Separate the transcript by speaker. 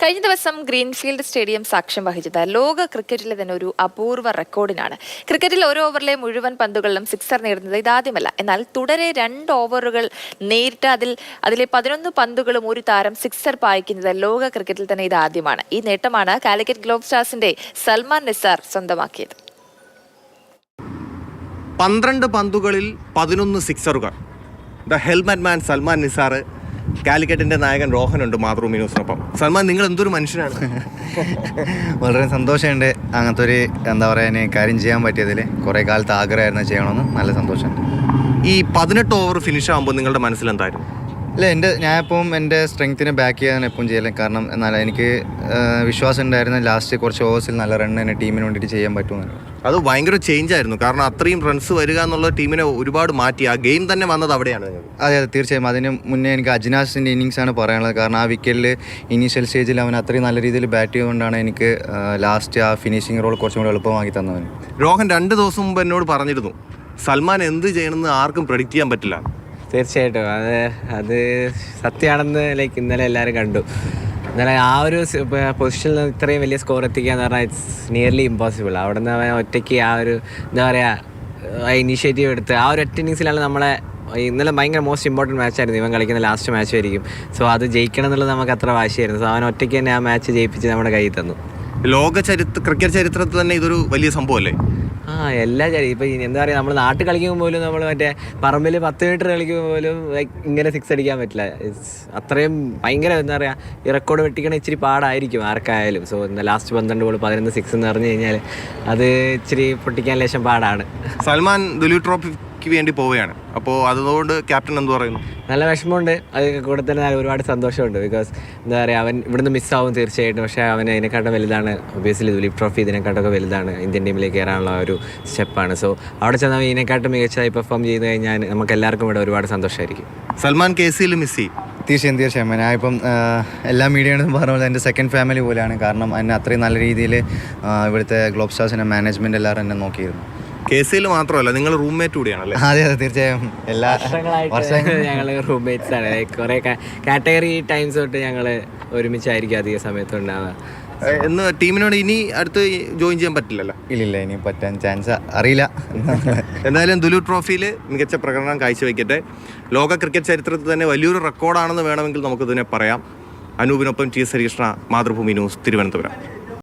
Speaker 1: കഴിഞ്ഞ ദിവസം greenfield stadium സാക്ഷ്യം വഹിച്ചത് ലോക ക്രിക്കറ്റിലെ തന്നെ ഒരു അപൂർവ റെക്കോർഡിനാണ്. ക്രിക്കറ്റിൽ ഒരു ഓവറിലെ മുഴുവൻ പന്തുകളിലും സിക്സർ നേടുന്നത് ഇതാദ്യമല്ല. എന്നാൽ തുടരെ 2 ഓവറുകൾ നേരിട്ട് അതിലെ 11 പന്തുകളും ഒരു താരം സിക്സർ പായിക്കുന്നത് ലോക ക്രിക്കറ്റിൽ തന്നെ ഇതാദ്യമാണ്. ഈ നേട്ടമാണ് കാലിക്കറ്റ് ഗ്ലോബ് സ്റ്റാർസിന്റെ സൽമാൻ നിസാർ സ്വന്തമാക്കിയത്.
Speaker 2: 12 പന്തുകളിൽ 11 സിക്സറുകൾ. ദ ഹെൽമെറ്റ് മാൻ സൽമാൻ നിസാർ, കാലിക്കറ്റിൻ്റെ നായകൻ റോഹനുണ്ട് മാതൃഭൂമി ന്യൂസിനൊപ്പം. സൽമാൻ, നിങ്ങൾ എന്തൊരു മനുഷ്യനാണ്.
Speaker 3: വളരെ സന്തോഷമുണ്ട് അങ്ങനത്തെ ഒരു കാര്യം ചെയ്യാൻ പറ്റിയതിൽ. കുറേ കാലത്ത് ആഗ്രഹമായിരുന്നു ചെയ്യണമെന്ന്. നല്ല സന്തോഷമുണ്ട്.
Speaker 2: ഈ 18 ഓവർ ഫിനിഷ് ആകുമ്പോൾ നിങ്ങളുടെ മനസ്സിൽ എന്തായിരുന്നു?
Speaker 3: ഇല്ല, ഞാനിപ്പം എൻ്റെ സ്ട്രെങ്ത്തിനെ ബാക്ക് ചെയ്യാൻ എപ്പോഴും ചെയ്യല്. കാരണം എന്നാൽ എനിക്ക് വിശ്വാസം ഉണ്ടായിരുന്നു ലാസ്റ്റ് കുറച്ച് ഓവേഴ്സിൽ നല്ല റൺ തന്നെ ടീമിന് വേണ്ടിയിട്ട് ചെയ്യാൻ പറ്റുമെന്ന്.
Speaker 2: അത് ഭയങ്കര ചേഞ്ച് ആയിരുന്നു. കാരണം അത്രയും റൺസ് വരിക എന്നുള്ള ടീമിനെ ഒരുപാട് മാറ്റി. ആ ഗെയിം തന്നെ വന്നത് അവിടെയാണ്.
Speaker 3: അതെ, തീർച്ചയായും. അതിന് മുന്നേ എനിക്ക് അജ്നാസിൻ്റെ ഇന്നിങ്സാണ് പറയാനുള്ളത്. കാരണം ആ വിക്കറ്റിൽ ഇനീഷ്യൽ സ്റ്റേജിൽ അവൻ അത്രയും നല്ല രീതിയിൽ ബാറ്റ് ചെയ്തുകൊണ്ടാണ് എനിക്ക് ലാസ്റ്റ് ആ ഫിനിഷിംഗ് റോൾ കുറച്ചും കൂടി എളുപ്പമാക്കി തന്നവൻ.
Speaker 2: രോഹൻ 2 ദിവസം മുമ്പ് എന്നോട് പറഞ്ഞിരുന്നു സൽമാൻ എന്ത് ചെയ്യണമെന്ന് ആർക്കും പ്രെഡിക്റ്റ് ചെയ്യാൻ പറ്റില്ല.
Speaker 4: തീർച്ചയായിട്ടും അത് സത്യമാണെന്ന് ഇന്നലെ എല്ലാവരും കണ്ടു. എന്നാലും ആ ഒരു പൊസിഷനിൽ നിന്ന് ഇത്രയും വലിയ സ്കോർ എത്തിക്കുക എന്ന് പറഞ്ഞാൽ ഇറ്റ്സ് നിയർലി ഇമ്പോസിബിൾ. അവിടെ നിന്ന് അവൻ ഒറ്റയ്ക്ക് ആ ഒരു ഇനീഷ്യേറ്റീവ് എടുത്ത് ആ ഒരു ഒറ്റ ഇന്നിങ്സിലാണ് നമ്മളെ ഇന്നലെ ഭയങ്കര മോസ്റ്റ് ഇമ്പോർട്ടൻറ്റ് മാച്ചായിരുന്നു. ഇവൻ കളിക്കുന്ന ലാസ്റ്റ് മാച്ച് ആയിരിക്കും. സോ അത് ജയിക്കണം എന്നുള്ളത് നമുക്ക് അത്ര വാശിയായിരുന്നു. സോ അവൻ ഒറ്റയ്ക്ക് തന്നെ ആ മാച്ച് ജയിപ്പിച്ച് നമ്മുടെ കയ്യിൽ തന്നു.
Speaker 2: ക്രിക്കറ്റ് ചരിത്രത്തിൽ തന്നെ ഇതൊരു വലിയ സംഭവമല്ലേ?
Speaker 4: എല്ലാ ഇപ്പം എന്താ പറയുക, നമ്മൾ നാട്ടിൽ കളിക്കുമ്പോൾ പോലും നമ്മൾ മറ്റേ പറമ്പിൽ 10 മീറ്റർ കളിക്കുമ്പോൾ പോലും ഇങ്ങനെ സിക്സ് അടിക്കാൻ പറ്റില്ല. അത്രയും ഭയങ്കര എന്താ പറയുക, ഈ റെക്കോർഡ് വെട്ടിക്കണ ഇച്ചിരി പാടായിരിക്കും ആർക്കായാലും. സോ ലാസ്റ്റ് 12 ബോൾ 11 സിക്സ് എന്ന് പറഞ്ഞു കഴിഞ്ഞാൽ അത് ഇച്ചിരി പൊട്ടിക്കാൻ ലേശം പാടാണ്.
Speaker 2: സൽമാൻ ദുലീപ് ട്രോഫിക്ക് വേണ്ടി പോവുകയാണ്. അപ്പോൾ അതുകൊണ്ട് ക്യാപ്റ്റൻ എന്ത് പറയുന്നു?
Speaker 4: നല്ല വിഷമമുണ്ട്. അത് കൂടെ തന്നെ ഒരുപാട് സന്തോഷമുണ്ട്. ബിക്കോസ് എന്താ പറയുക, അവൻ ഇവിടുന്ന് മിസ്സാവും തീർച്ചയായിട്ടും. പക്ഷേ അവൻ ഇതിനെക്കാട്ടും വലുതാണ്. ഒബിയസ്ലി ദുലീപ് ട്രോഫി ഇതിനെക്കാട്ടൊക്കെ വലുതാണ്. ഇന്ത്യൻ ടീമിലേക്ക് കയറാനുള്ള ഒരു സ്റ്റെപ്പാണ്. സോ അവിടെ ചെന്നാൽ ഇതിനെക്കാട്ടും മികച്ചതായി പെർഫോം ചെയ്ത് കഴിഞ്ഞാൽ നമുക്ക് എല്ലാവർക്കും ഇവിടെ ഒരുപാട് സന്തോഷമായിരിക്കും.
Speaker 2: സൽമാൻ KCL മിസ് ചെയ്യും.
Speaker 3: തീർച്ചയായും. ഞാനിപ്പം എല്ലാ മീഡിയകളും പറഞ്ഞ പോലെ എൻ്റെ സെക്കൻഡ് ഫാമിലി പോലെയാണ്. കാരണം എന്നെ അത്രയും നല്ല രീതിയിൽ ഇവിടുത്തെ ഗ്ലോബ് സ്റ്റാർസിൻ്റെ മാനേജ്മെൻറ്റ് എല്ലാവരും എന്നെ നോക്കിയിരുന്നു.
Speaker 2: KCL മാത്രമല്ല, നിങ്ങൾ റൂംമേറ്റ് കൂടിയാണല്ലേ?
Speaker 3: അതെ, തീർച്ചയായും. എല്ലാ
Speaker 4: വർഷങ്ങളായിട്ട് ഞങ്ങൾ റൂംമേറ്റ്സ് ആണ്. കുറേ കാറ്റഗറി ടൈംസ് തൊട്ട് ഞങ്ങൾ ഒരുമിച്ചായിരിക്കും അധിക സമയത്ത് ഉണ്ടാവുക.
Speaker 2: എന്ന് ടീമിനോട് ഇനി അടുത്ത് ജോയിൻ ചെയ്യാൻ പറ്റില്ലല്ലോ?
Speaker 3: ഇല്ല, ഇനി പറ്റാൻ ചാൻസ് അറിയില്ല.
Speaker 2: എന്തായാലും ദുലീപ് ട്രോഫിയിൽ മികച്ച പ്രകടനം കാഴ്ചവെക്കട്ടെ. ലോക ക്രിക്കറ്റ് ചരിത്രത്തിൽ തന്നെ വലിയൊരു റെക്കോർഡാണെന്ന് വേണമെങ്കിൽ നമുക്കിതിനെ പറയാം. അനൂപിനൊപ്പം T. സരീഷ്ണ, മാതൃഭൂമി ന്യൂസ്, തിരുവനന്തപുരം.